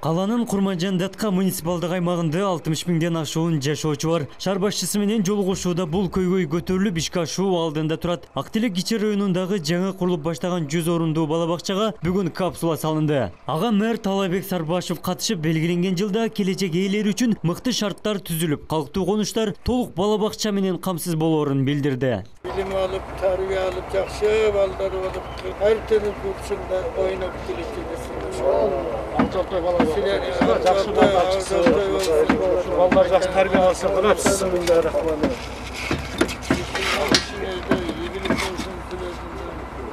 Каланын Курманжан-Датка муниципалдык аймагында 60 миңден ашуун жашоочу бар. Шаар башчысы менен жолугушууда бул көйгөй көтөрүлүп, ишке ашуу алдында турат. Актилек Кичи районундагы жаңы курулуп баштаган 100 орундуу бала бакчага бүгүн капсула салынды. Ага мэр Талайбек Сарбашев катышып, белгиленген жылда келечек ээлери үчүн мыкты шарттар түзүлүп, калктуу конуштар толук бала бакча менен камсыз болоорун билдирди. Bilim alıp, tarbiye alıp, jakşı balдар olup, her türlü kursunda oynap geliştirmesinde. Ballar jakşı tarbiye alsın,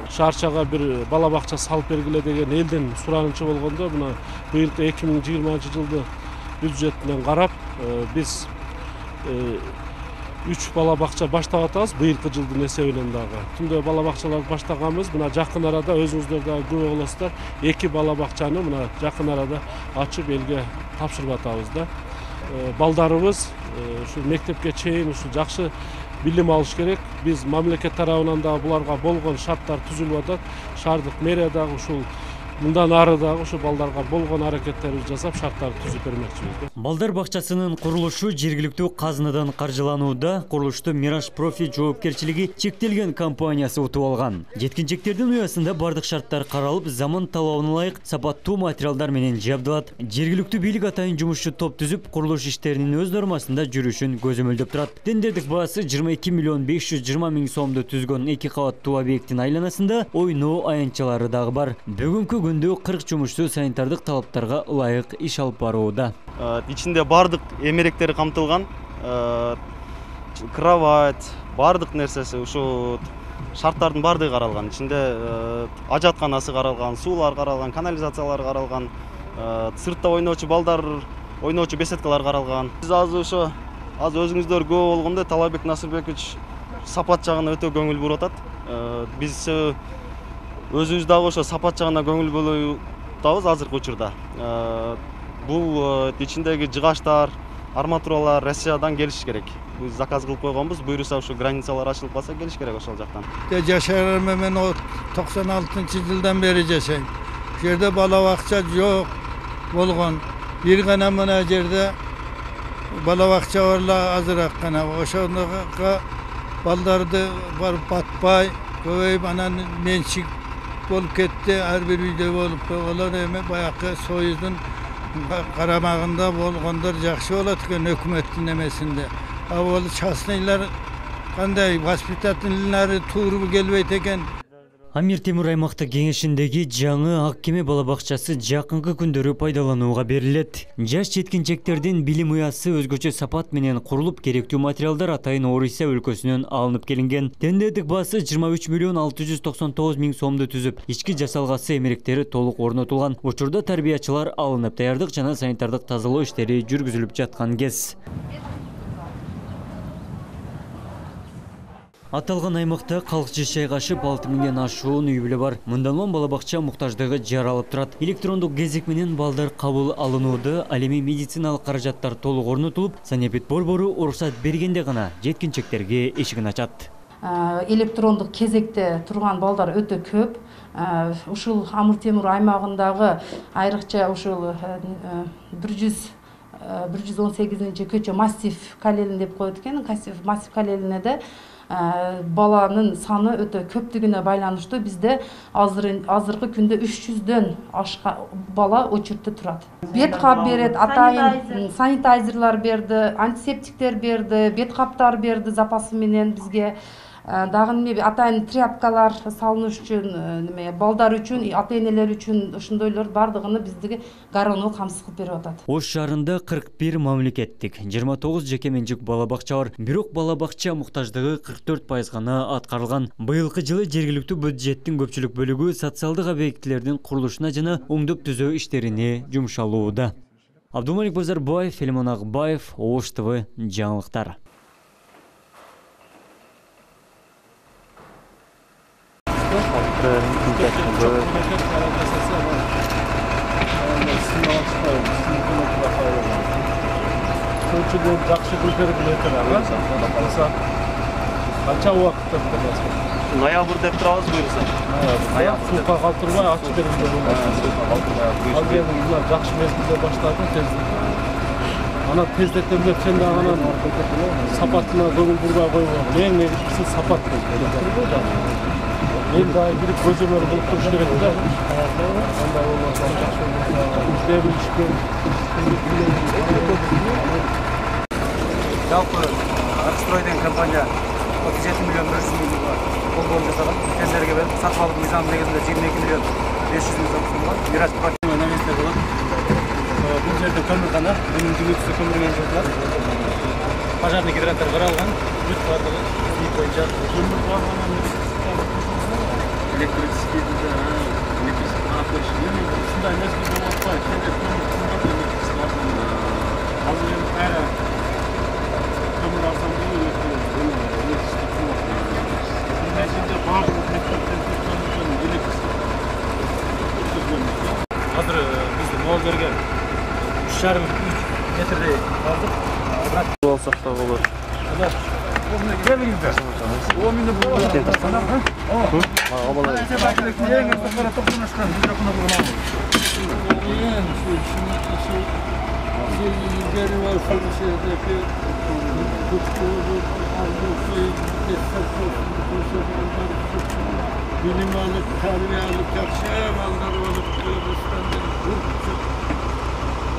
Шарчага bir bala bakça salıp belgile деген elden suranıcı болгондо мына быйылкы 2020-жылды бюджетинен карап биз 3 bala bakça баштап атабыз быйылкы жылдын эсебинен дагы. Түндө bala bakçаларды баштаганбыз. Мына жакын арада өзүңүздөр дагы күбө болосуздар. 2 bala bakçаны мына жакын арада ачып элге тапшырып атабыз да. Балдарыбыз ушу мектепке чейин ушу жакшы билим алыш керек. Биз мамлекет тарабынан да буларга болгон шарттар түзүлүп атат. Шаардык мэрия дагы ушул мындан ары дагы ушу балдарга болгон аракеттерди жасап, шарттарды түзүп бермекчибиз. Балдар бакчасынын курулушу жергиликтүү казынадан каржыланууда. Курулушту Мираж Профи жоопкерчилиги чектелген компаниясы утуп алган. Жеткинчектердин уясында бардык шарттар каралып, заман талабына ылайык сапаттуу материалдар менен жабдылат. Жергиликтүү бийлик атайын жумушчу топ түзүп, курулуш иштеринин өз нормасында жүрүшүн көзөмөлдөп турат. Тендердик баасы 22 миллион 520 миң сомду түзгөн 2 кабаттуу объекттин айланасында ойноо аянтчалары дагы бар. Бүгүнкү күндө 40 жумушчу санитардык талаптарга ылайык иш алып барууда. İçinde бардык эмеректери камтылган, кровать, бардык нерсеси, ушу шарттардын бардыгы каралган. Içinde ажатканасы каралган, суулар каралган, канализациялар каралган, сыртта ойноочу балдар, ойноочу беседкалар каралган. Биз азыр өзүңүздөр көп болгондо Талайбек Насырбекович сапат жагына өтө көңүл буруп атат. Биз өзүбүз дагы ошо сапат жагына көңүл бөлүп атабыз азыркы учурда. Бул ичиндеги жыгачтар, арматуралар Россиядан келиш керек. Биз заказ кылып койгонбуз. Буйруса ушу границалар ачылып калса келиш керек ошол жактан. Жашарым мен 96-жылдан бери жашайм. Бу жерде бала бакча жок болгон. Бир гана мына жерде бала бакча барла азыраак гана. Ошондого балдарды барып батпай, көбөйүп анан менчик болуп кетти. Ар бир үйдө болуп койгонлор эми баякы Союздун карамагында болгондор жакшы болот экен өкмөттүн эмесинде. Ал частныйлар кандай воспитательныйлары тууру келбейт экен. Амир Темир аймактык кеңешиндеги жаңы ак кеме бала бакчасы жакынкы күндөрү пайдаланууга берилет. Жаш жеткинчектердин билим уясы өзгөчө сапат менен курулуп, керектүү материалдар атайын Орисия өлкөсүнөн алынып келинген. Тендердик баасы 23 миллион 699 миң сомду түзүп, ички жасалгасы эмеректери толук орнотулган. Учурда тарбиячылар алынып, даярдык жана санитардык тазалоо иштери жүргүзүлүп жаткан кез. Аталган аймакта калк жашай кашып 6 миңден ашуун үй бүлө бар. Мындан оң бала бакча муктаждыгы жаралып турат. Электрондук кезек менен балдар кабыл алынууда, ал эми медициналык каражаттар толук орнотулуп, санэпид борбору уруксат бергенде гана жеткинчектерге эшигин ачат. Электрондук кезекте турган балдар өтө көп. Ушул Амир Темир аймагындагы айрыкча ушул 118-чи көчө массив калелин деп коет экен. Массив калелине де баланын саны өтө көптүгүнө байланыштуу бизде азыркы күндө 300дөн ашка бала очередте турат. Бет кап берет, атайын санитайзерлар берди, антисептиктер берди, бет каптар берди запасы менен бизге. Дагы атайын тряпкалар салыныш үчүн, балдар үчүн, ата-энелер үчүн ошондойлор бардыгыны биздиги гаронуу камсыз кылып берип атат. Ош шаарында 41 мамлекеттик, 29 жеке менчик бала бакча бар. Бирок бала бакча муктаждыгы 44% гана аткарылган. Быйылкы жылы жергиликтүү бюджеттин көпчүлүк бөлүгү социалдык объектилердин курулушуна жана оңдоп түзөө иштерине жумшалууда. Абдумалик Базарбаев, Элман Акбаев, Ош ТВ жаңылыктар. Жакшы көтөрүп эле турат. Канча убакытта Ноябрь деп турабыз буюрса. Суукка калтырбай ачып берилген болот. Ал эми булар жакшы мезгилде баштады тездик. Ана тездетем деп сен дагы анан сапатына көңүл бурбай койбогон. Эң негизгиси сапат болду. Эл дагы кирип көзөмөл кылып туруш керек да. Анда болмаса жакшы иштебишкен. Жалпы Аркстрой деген компания 37 миллион 100 миллионға қолдау жасаған. Тендерге беріп сатып алу мизаны негізінде 22 миллион 500 мың сомға Мираж проектінің номинация болады. Бұл жерде көмірхана, оның жұмысы көмірмен жатылады. Пожарный гидранттар қаралған, жүз барлығы үй бойынша көмір бағанан электрический қарап көріші. Сондай мезгіл болады ғой, тендер көмір қымбат электрический ал енді әрі көмір арзан болу электрический қымбат. Мәселе барлық мектептерде көмірден электрический өткізгенбіз. Қазір біздің Молдерге 3,5 метрдей қалдық. Болсақ та болар. Келіңіздер. 10 минут болды. Bilim alıp, terbiye alıp, yakşı malları alıp,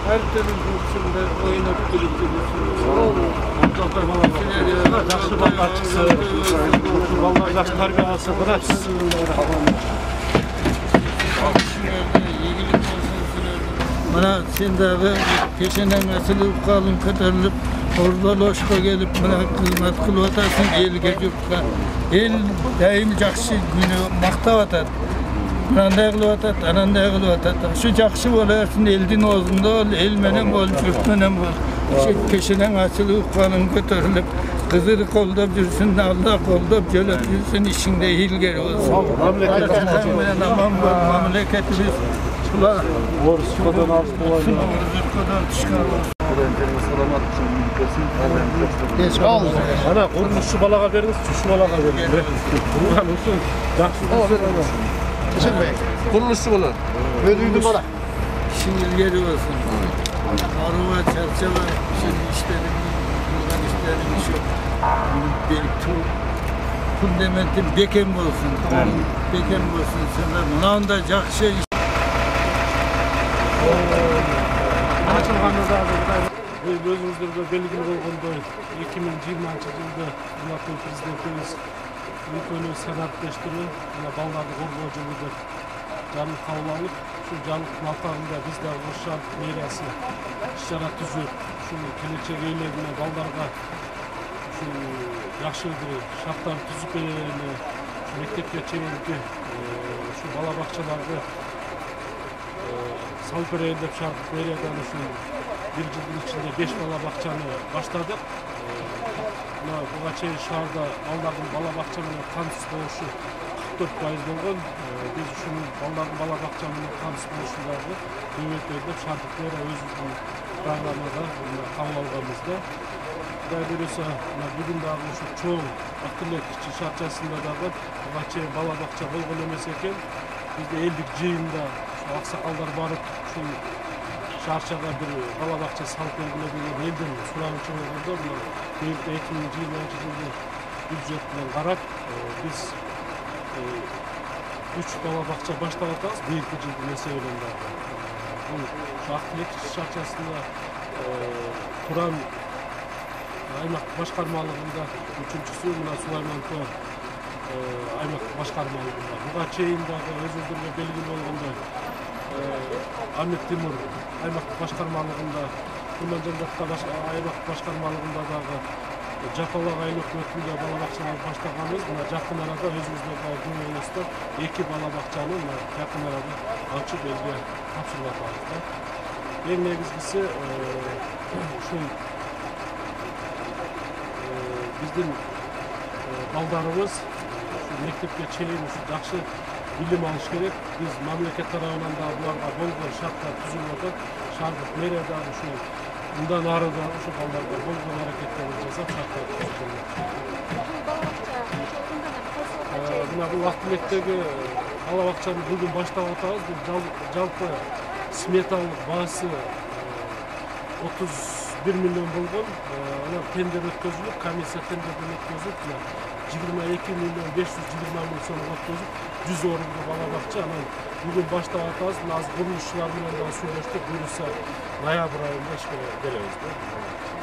her türlü kursunda oynayıp durduğumuz. Жақсы балдар чыкса, балдар жақсы тарбия алса, бирок Mana sen dağı peşinden asılıp kalın kötürülüp orada loşka gelip bana hizmet kılıp atarsın elge yurtga. El daim jakşı günü maktab atar. Ananday kılıp atar, ananday kılıp atar. Şu jakşı olarsın eldin ozunda ol, el menen bol, yurt menen bol. Peşinden asılıp kalın kötürülüp kızır koldap жүрсün, Allah koldap jölöp жүрsün, işinde hilger olsun. Memleketimiz Орускадан алыс болайын. Ана курулушчу балага бериңиз, ушу балага бериңиз. Турган үчүн жакшы болсо. Kuruluşçu bala. Ödüydü bala. İşinilgeri olsun. Arıva, çerçeve, şimdi işlerim, buradan işlerim iş yok. Fundamentim bekem olsun. Bekem olsun. Sonra bundan da jakşı iş. Өзүңүздөргө белгилүү болгондой 2020-жылда Улуттук президентибиз өлкөнү санатташтыруу жана балдарды коргоо жолу деп жаңы кабыл алып, ушул жаңылыктын алкагында биз дагы Ош шаардык мэриясы иш-чара түзүп, ушул келечек ээлерине балдарга ушул жакшы шарттарды түзүп берели, мектепке чейинки ушул бала бакчаларды салып берели деп шаардык мэриядан ушул 1 жылдын ичинде 5 бала бакчаны баштадык. Буга чейин шаарда балдардын бала бакча менен камсыз болушу 44% болгон. Биз ушул балдардын бала бакча менен камсыз болушундагы көбөйтөлүп деп шаардык мэрия өзүнүн программада кабыл алганбыз да. Кудай буюрса, бүгүн дагы ушу чоң Актилек шаарчасында дагы буга чейин бала бакча болгон эмес экен. Бизде элдик жыйында аксакалдар барып ушул шаарчага bir bala бакча салып белгиле деген элден сурамчы болгондо мына 2020-жылдын бюджетинен карап биз 3 бала бакча баштап атабыз быйылкы жылдын эсебинен дагы. Бул Актилек шаарчасында Туран аймак башкармалыгында үчүнчүсү мына Сулайманкөл аймак башкармалыгында. Буга чейин дагы өзүңүздөргө белгилүү болгондой Ahmet Timur аймактык башкармалыгында, Курманжандатка аймактык башкармалыгында дагы Жапалак айыл өкмөтүндө бала бакчаларды баштаганбыз. Мына жакын арада өзүбүздөр дагы күн болсо 2 бала бакчаны жакын арада ачып элге тапшырып атабыз да. Эң негизгиси ушул биздин балдарыбыз мектепке чейин жакшы билим алыш керек. Биз мамлекет тарабынан да буларга болгон шарттар түзүлүп атат. Шаардык мэрия дагы ушул мындан ары да ушул балдарга болгон аракеттерди жасап шарттар түзүп мына бул ак тилектеги бала бакчаны бүгүн баштап атабыз. Бул жалпы сметалык баасы 31 миллион болгон. Анан тендер өткөзүлүп, комиссия тендерден өткөзүп, 22 миллион 520 миң сомго өткөзүп, 100 орунду бала бакча. Анан бүгүн баштап атабыз. Мына азыр курулушчулар менен да сүйлөштүк. Буюрса ноябрь айында ишке беребиз.